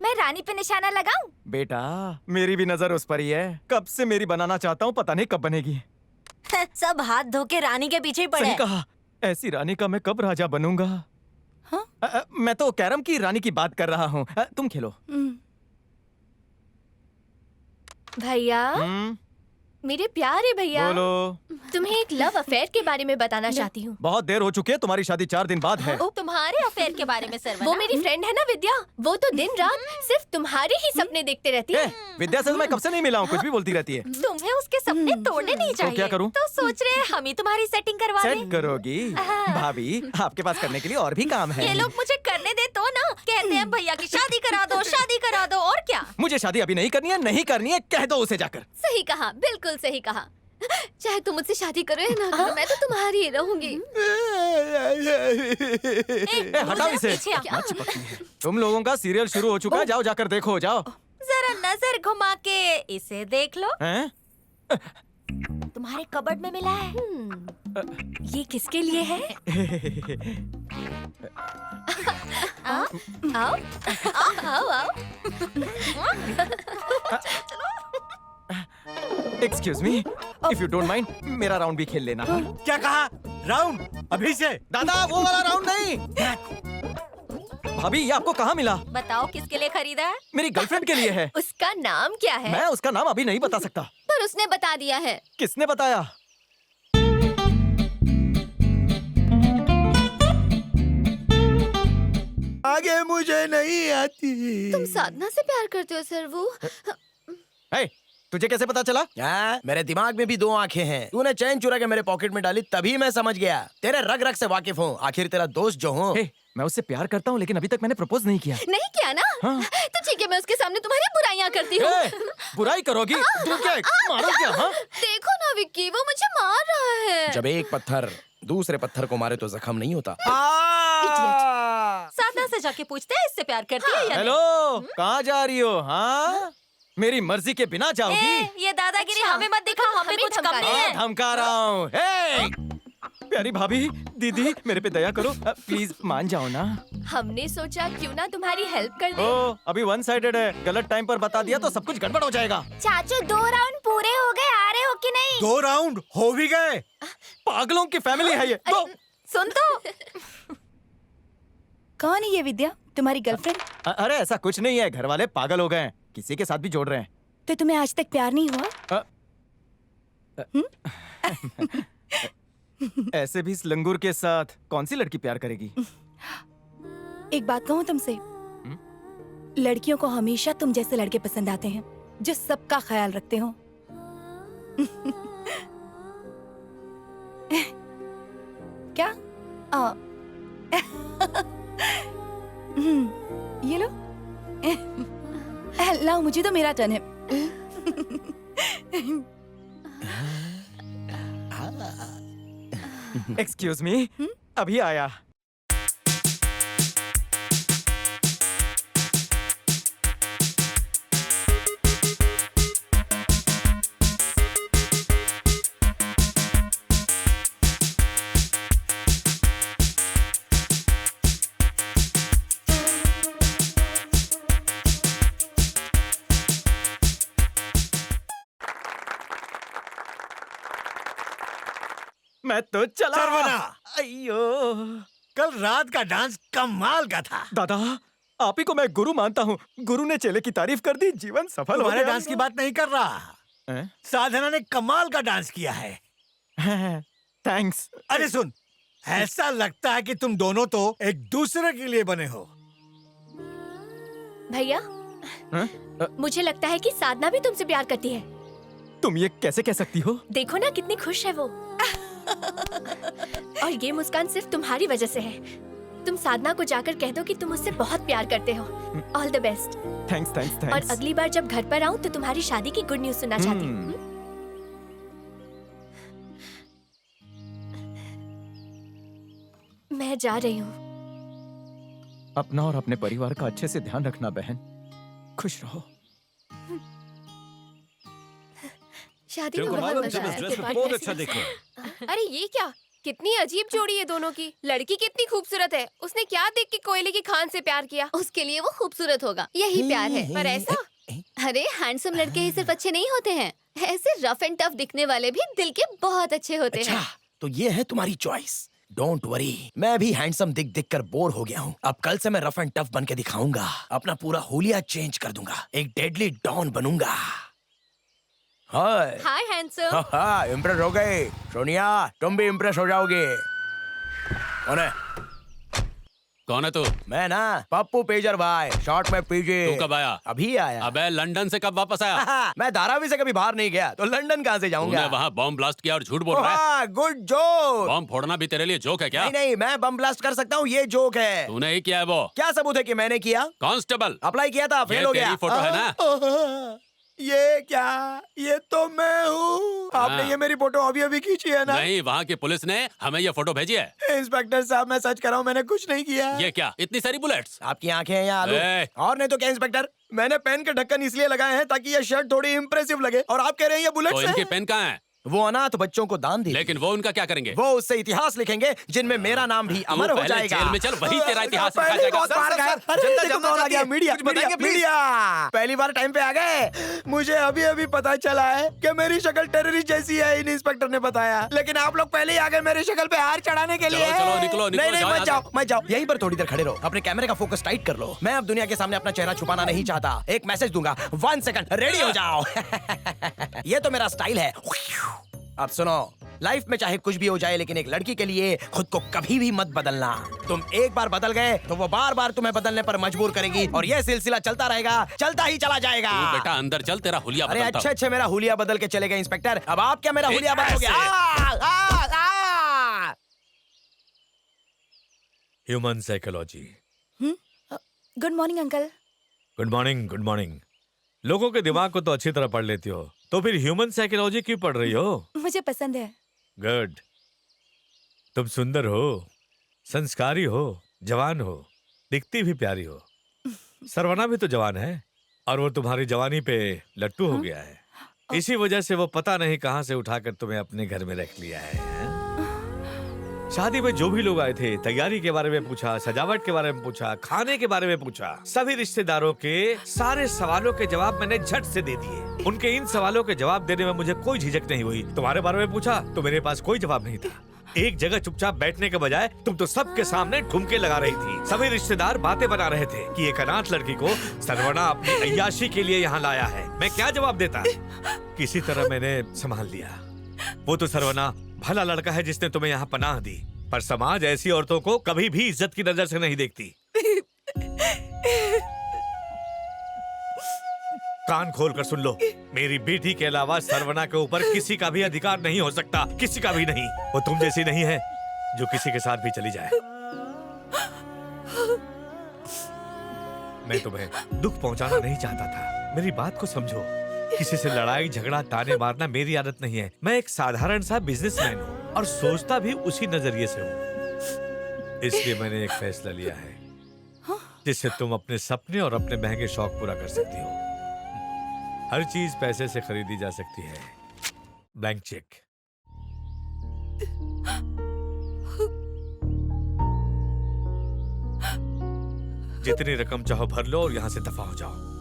मैं रानी पे निशाना लगाऊं? बेटा मेरी भी नजर उस पर ही है। कब से मेरी बनाना चाहता हूँ, पता नहीं कब बनेगी। सब हाथ धो के रानी के पीछे ही पड़े। सही कहा, ऐसी रानी का मैं कब राजा बनूंगा। हाँ? मैं तो कैरम की रानी की बात कर रहा हूँ। तुम खेलो। भैया, मेरे प्यारे भैया, बोलो। तुम्हें एक लव अफेयर के बारे में बताना चाहती हूँ। बहुत देर हो चुकी है, तुम्हारी शादी 4 दिन बाद है। ओ, तुम्हारे अफेयर के बारे में सरवना? वो मेरी फ्रेंड है ना विद्या, वो तो दिन रात सिर्फ तुम्हारे ही सपने देखते रहती है। विद्या से तो मैं कब से नहीं मिला हूँ, कुछ भी बोलती रहती है। तुम्हें उसके सपने तोड़ने नहीं चाहिए। तो क्या करूँ? तो सोच रहे हैं हम ही तुम्हारी सेटिंग करवा दें। सेट करोगी? भाभी आपके पास करने के लिए और भी काम है। ये लोग मुझे करने दे तो ना, कहते हैं भैया की शादी करा दो, शादी करा दो, और क्या। मुझे शादी अभी नहीं करनी है, नहीं करनी है, कह दो उसे जाकर। सही कहा, बिल्कुल सही कहा। चाहे तुम मुझसे शादी करो या ना करो, मैं तो तुम्हारी ही रहूंगी। हटाओ इसे। क्या? चिपकती है। तुम लोगों का सीरियल शुरू हो चुका है, जाओ जाकर देखो, जाओ। जरा नजर घुमा के इसे देख लो। हैं? तुम्हारे कबर्ड में मिला है। ये किसके लिए है? आओ आओ आओ आओ। Excuse me, if you don't mind, मेरा राउंड भी खेल लेना। क्या कहा? राउंड अभी से? दादा वो वाला राउंड नहीं। भाभी ये आपको कहाँ मिला? बताओ किसके लिए खरीदा है? मेरी गर्लफ्रेंड के लिए है। उसका नाम क्या है? मैं उसका नाम अभी नहीं बता सकता। पर उसने बता दिया है। किसने बताया? आगे मुझे नहीं आती। तुम साधना से प्यार करते हो सर्वू? हे, तुझे कैसे पता चला? क्या? मेरे दिमाग में भी 2 आंखें हैं। तूने चैन चुरा के मेरे पॉकेट में डाली तभी मैं समझ गया। तेरे रग रग से वाकिफ हूँ। आखिर तेरा दोस्त जो हूँ। हे, मैं उससे प्यार करता हूँ, लेकिन अभी तक मैंने प्रपोज नहीं किया। नहीं किया ना? हाँ। तो ठीक है, मैं उसके सामने तुम्हारी बुराइयां करती हूँ। हे, बुराई करोगी? तू क्या मारो क्या? हाँ? देखो ना विक्की, वो मुझे मार रहा है। जब एक पत्थर दूसरे पत्थर को मारे तो जख्म नहीं होता। साधना से जाके पूछते हैं इससे प्यार करती है या नहीं? हेलो, कहाँ जा रही हो? हाँ, मेरी मर्जी के बिना जाओगी? ये दादागिरी हमें मत दिखाओ, हमें कुछ कम नहीं है। धमका रहा हूँ। हे, प्यारी भाभी, दीदी मेरे पे दया करो, प्लीज मान जाओ ना। हमने सोचा क्यों ना तुम्हारी हेल्प कर दे। ओ, अभी वन साइडेड है, गलत टाइम पर बता दिया तो सब कुछ गड़बड़ हो जाएगा। चाचू 2 राउंड पूरे हो गए, आ रहे हो कि नहीं? 2 राउंड हो भी गए। पागलों की फैमिली है ये। तो सुन तो। कौन है ये विद्या, तुम्हारी गर्लफ्रेंड? अरे ऐसा कुछ नहीं है, घर वाले पागल हो गए हैं, किसी के साथ भी जोड़ रहे हैं। तो तुम्हें आज तक प्यार नहीं हुआ? ऐसे भी इस लंगूर के साथ कौन सी लड़की प्यार करेगी? एक बात कहूँ तुमसे, लड़कियों को हमेशा तुम जैसे लड़के पसंद आते हैं जो सबका ख्याल रखते हो। क्या? ये लो। लाओ, मुझे तो मेरा टर्न है। एक्सक्यूज मी, अभी आया। मैं तो चला। सरवना! अయ్యో, कल रात का डांस कमाल का था। दादा आप ही को मैं गुरु मानता हूँ। गुरु ने चेले की तारीफ कर दी, जीवन सफल हो तुम्हारे गया। डांस की बात नहीं कर रहा। साधना ने कमाल का डांस किया है। थैंक्स। अरे सुन, ऐसा लगता है कि तुम दोनों तो एक दूसरे के लिए बने हो। भैया, मुझे लगता है कि साधना भी तुमसे प्यार करती है। तुम ये कैसे कह सकती हो? देखो ना कितनी खुश है वो। और ये मुस्कान सिर्फ तुम्हारी वजह से है। तुम साधना को जाकर कह दो कि तुम उससे बहुत प्यार करते हो। All the best. Thanks thanks और थैंक्स। अगली बार जब घर पर आऊँ तो तुम्हारी शादी की गुड न्यूज सुनना चाहती हूँ। मैं जा रही हूँ। अपना और अपने परिवार का अच्छे से ध्यान रखना बहन। खुश रहो। शादी में बहुत मजा आया। बहुत अच्छा देखो। अरे ये क्या? कितनी अजीब जोड़ी है दोनों की। लड़की कितनी खूबसूरत है, उसने क्या देख के कोयले की खान से प्यार किया। उसके लिए वो खूबसूरत होगा, यही प्यार है। पर ऐसा अरे हैंडसम लड़के ही सिर्फ अच्छे नहीं होते हैं, ऐसे रफ एंड टफ दिखने वाले भी दिल के बहुत अच्छे होते अच्छा, हैं। तो ये है तुम्हारी चॉइस। डोंट वरी, मैं भी हैंडसम दिख दिख कर बोर हो गया हूँ। अब कल से मैं रफ एंड टफ बन के दिखाऊंगा, अपना पूरा हुलिया चेंज कर दूंगा, एक डेडली डॉन बनूंगा। हाय हाय हैंडसम। इम्प्रेस हो गए सोनिया, तुम भी इम्प्रेस हो जाओगे। कौन है तू? मैं ना पप्पू पेजर भाई, शॉर्ट में पीजे। तू कब आया? अभी आया। अबे लंदन से कब वापस आया? मैं धारावी से कभी बाहर नहीं गया, तो लंदन कहाँ से जाऊंगा? तूने वहाँ बॉम्ब ब्लास्ट किया और झूठ बोल रहा है। Good joke. बॉम्ब फोड़ना भी तेरे लिए जोक है क्या? नहीं नहीं, मैं बम ब्लास्ट कर सकता हूँ, ये जोक है। तूने ही किया है वो। क्या सबूत है कि मैंने किया? कांस्टेबल अप्लाई किया था, फेल ये हो तेरी गया। फोटो है ना? ये क्या? ये तो मैं हूँ। आपने हाँ। ये मेरी फोटो अभी अभी खींची है ना? नहीं, वहाँ की पुलिस ने हमें ये फोटो भेजी है। इंस्पेक्टर साहब, मैं सच कर रहा हूँ, मैंने कुछ नहीं किया। ये क्या, इतनी सारी बुलेट्स? आपकी आंखें हैं या आलू? ए! और नहीं तो क्या इंस्पेक्टर, मैंने पेन के ढक्कन इसलिए लगाए हैं ताकि ये शर्ट थोड़ी इंप्रेसिव लगे, और आप कह रहे हैं ये तो बुलेट्स इनके हैं? पेन कहाँ है? वो अनाथ बच्चों को दान दी। लेकिन वो उनका क्या करेंगे? वो उससे इतिहास लिखेंगे जिनमें मेरा नाम भी अमर हो पहले जाएगा। जेल में चल, वहीं तेरा इतिहास पहले लिखा जाएगा। बहुत बार गए। अरे जनता देखो जानना कौन आ गया, चाहती है। मीडिया, कुछ बताएंगे, मीडिया, प्लीज? मीडिया। पहली बार टाइम पे आ गए। मुझे अभी अभी पता चला है कि मेरी शक्ल टेररिस्ट जैसी है, इन इंस्पेक्टर ने बताया। लेकिन आप लोग पहले ही आ गए मेरी शक्ल पे हार चढ़ाने के लिए। चलो, निकलो, नहीं नहीं, जाओ मत यहाँ जाओ, मत जाओ, यहीं पर थोड़ी देर खड़े रहो, अपने कैमरे का फोकस टाइट कर लो। मैं अब दुनिया के सामने अपना चेहरा छुपाना नहीं चाहता। एक मैसेज दूंगा, 1 सेकंड, रेडी हो जाओ। ये तो मेरा स्टाइल है। अब सुनो, लाइफ में चाहे कुछ भी हो जाए, लेकिन एक लड़की के लिए खुद को कभी भी मत बदलना। तुम एक बार बदल गए तो वो बार बार तुम्हें बदलने पर मजबूर करेगी, और ये सिलसिला चलता रहेगा, चलता ही चला जाएगा। तू बेटा अंदर चल, तेरा हुलिया अरे बदलता अच्छे अच्छे मेरा हुलिया बदल के चले गए इंस्पेक्टर, अब आप क्या मेरा एक हुलिया बदलोगे? ऐसे। Human psychology. Good morning uncle. Good morning, good morning. लोगों के दिमाग को तो अच्छी तरह पढ़ लेती हो, तो फिर ह्यूमन साइकोलॉजी क्यों पढ़ रही हो? मुझे पसंद है। गुड। तुम सुंदर हो, संस्कारी हो, जवान हो, दिखती भी प्यारी हो। सरवना भी तो जवान है, और वो तुम्हारी जवानी पे लट्टू हो गया है। इसी वजह से वो पता नहीं कहां से उठाकर तुम्हें अपने घर में रख लिया है। शादी में जो भी लोग आए थे, तैयारी के बारे में पूछा, सजावट के बारे में पूछा, खाने के बारे में पूछा, सभी रिश्तेदारों के सारे सवालों के जवाब मैंने झट से दे दिए। उनके इन सवालों के जवाब देने में मुझे कोई झिझक नहीं हुई। तुम्हारे बारे में पूछा तो मेरे पास कोई जवाब नहीं था। एक जगह चुपचाप बैठने के बजाय तुम तो सबके सामने ठुमके लगा रही थी। सभी रिश्तेदार बातें बना रहे थे कि एक अनाथ लड़की को सरवना अपनी अय्याशी के लिए यहाँ लाया है। मैं क्या जवाब देता? किसी तरह मैंने संभाल लिया। वो तो सरवना भला लड़का है जिसने तुम्हें यहाँ पनाह दी, पर समाज ऐसी औरतों को कभी भी इज्जत की नजर से नहीं देखती। कान खोल कर सुन लो, मेरी बेटी के अलावा सरवना के ऊपर किसी का भी अधिकार नहीं हो सकता, किसी का भी नहीं। वो तुम जैसी नहीं है जो किसी के साथ भी चली जाए। मैं तुम्हें दुख पहुंचाना नहीं चाहता था, मेरी बात को समझो। किसी से लड़ाई झगड़ा ताने मारना मेरी आदत नहीं है। मैं एक साधारण सा बिजनेसमैन हूँ और सोचता भी उसी नजरिए से हूँ। इसलिए मैंने एक फैसला लिया है जिससे तुम अपने सपने और अपने महंगे शौक पूरा कर सकती हो। हर चीज पैसे से खरीदी जा सकती है, ब्लैंक चेक। जितनी रकम चाहो भर लो और यहाँ से दफा हो जाओ।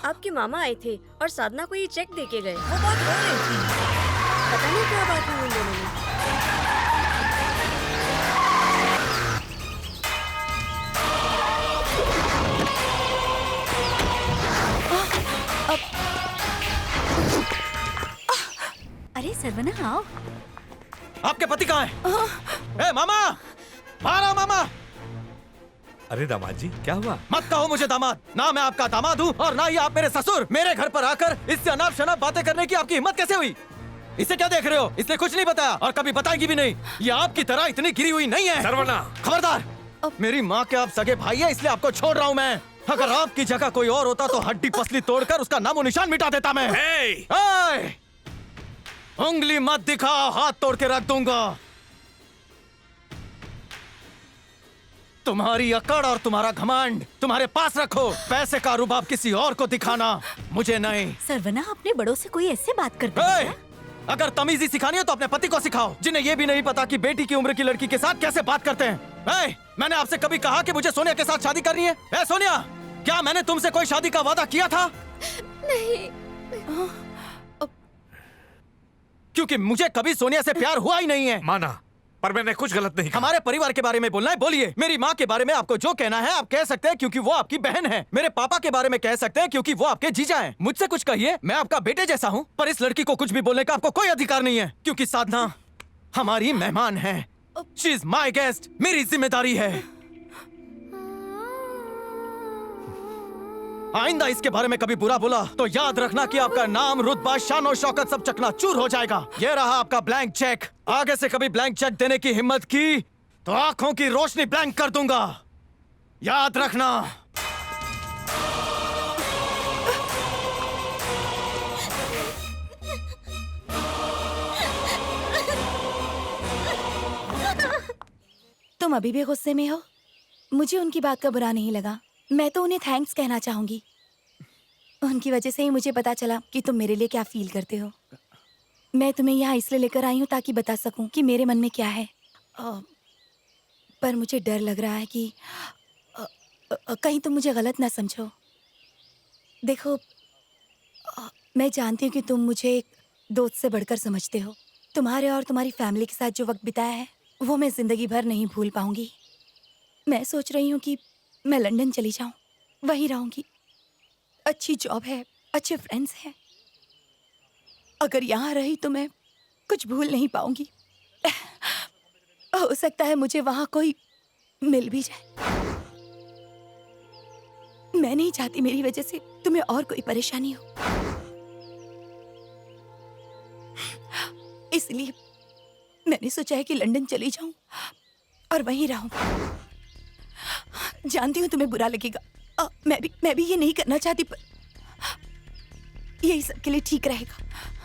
आपके मामा आए थे और साधना को ये चेक दे के गए। वो बहुत रो रही थी, पता नहीं क्या बात हुई उन दोनों में। अरे सरवना आओ। आपके पति कहाँ है? ए मामा, बाहर आओ मामा। अरे दामाद जी, क्या हुआ? मत कहो मुझे दामाद, ना मैं आपका दामाद हूँ और ना ही आप मेरे ससुर। मेरे घर पर आकर इससे अनाप शनाप बातें करने की आपकी हिम्मत कैसे हुई? इसे क्या देख रहे हो? इसने कुछ नहीं बताया और कभी बताएगी भी नहीं। ये आपकी तरह इतनी गिरी हुई नहीं है। सरवना! खबरदार! मेरी माँ के आप सगे भाई है, इसलिए आपको छोड़ रहा हूँ मैं। अगर आपकी जगह कोई और होता तो हड्डी पसली तोड़कर उसका नामो निशान मिटा देता मैं। Hey! ए! उंगली मत दिखाओ, हाथ तोड़ के रख दूंगा। तुम्हारी अकड़ और तुम्हारा घमंड तुम्हारे पास रखो। पैसे का रुबाब किसी और को दिखाना, मुझे नहीं। सरवना अपने बड़ों से कोई ऐसे बात करता है ए! अगर तमीजी सिखानी है तो अपने पति को सिखाओ, जिन्हें ये भी नहीं पता कि बेटी की उम्र की लड़की के साथ कैसे बात करते हैं। ए! मैंने आपसे कभी कहा कि मुझे सोनिया के साथ शादी करनी है? ए सोनिया, क्या मैंने तुमसे कोई शादी का वादा किया था? नहीं। क्योंकि मुझे कभी सोनिया से प्यार हुआ ही नहीं है। माना, पर मैंने कुछ गलत नहीं कहा। हमारे परिवार के बारे में बोलना है, बोलिए। मेरी माँ के बारे में आपको जो कहना है आप कह सकते हैं क्योंकि वो आपकी बहन है। मेरे पापा के बारे में कह सकते हैं क्योंकि वो आपके जीजा हैं। मुझसे कुछ कहिए, मैं आपका बेटे जैसा हूँ। पर इस लड़की को कुछ भी बोलने का आपको कोई अधिकार नहीं है, क्योंकि साधना हमारी मेहमान है। शी इज माई गेस्ट, मेरी जिम्मेदारी है। आइंदा इसके बारे में कभी बुरा बोला तो याद रखना कि आपका नाम, रुतबा, शान और शौकत सब चकनाचूर हो जाएगा। ये रहा आपका ब्लैंक चेक। आगे से कभी ब्लैंक चेक देने की हिम्मत की तो आंखों की रोशनी ब्लैंक कर दूंगा, याद रखना। तुम अभी भी गुस्से में हो? मुझे उनकी बात का बुरा नहीं लगा। मैं तो उन्हें थैंक्स कहना चाहूंगी। उनकी वजह से ही मुझे पता चला कि तुम मेरे लिए क्या फील करते हो। मैं तुम्हें यहाँ इसलिए लेकर आई हूँ ताकि बता सकूं कि मेरे मन में क्या है। पर मुझे डर लग रहा है कि कहीं तुम मुझे गलत ना समझो। देखो, मैं जानती हूँ कि तुम मुझे एक दोस्त से बढ़कर समझते हो। तुम्हारे और तुम्हारी फैमिली के साथ जो वक्त बिताया है वो मैं जिंदगी भर नहीं भूल पाऊंगी। मैं सोच रही हूँ कि मैं लंदन चली जाऊं, वहीं रहूंगी। अच्छी जॉब है, अच्छे फ्रेंड्स हैं। अगर यहाँ रही तो मैं कुछ भूल नहीं पाऊंगी। हो सकता है मुझे वहां कोई मिल भी जाए। मैं नहीं चाहती मेरी वजह से तुम्हें और कोई परेशानी हो, इसलिए मैंने सोचा है कि लंदन चली जाऊं और वहीं रहूं। जानती हूँ तुम्हें बुरा लगेगा। मैं भी ये नहीं करना चाहती, पर यही सबके लिए ठीक रहेगा।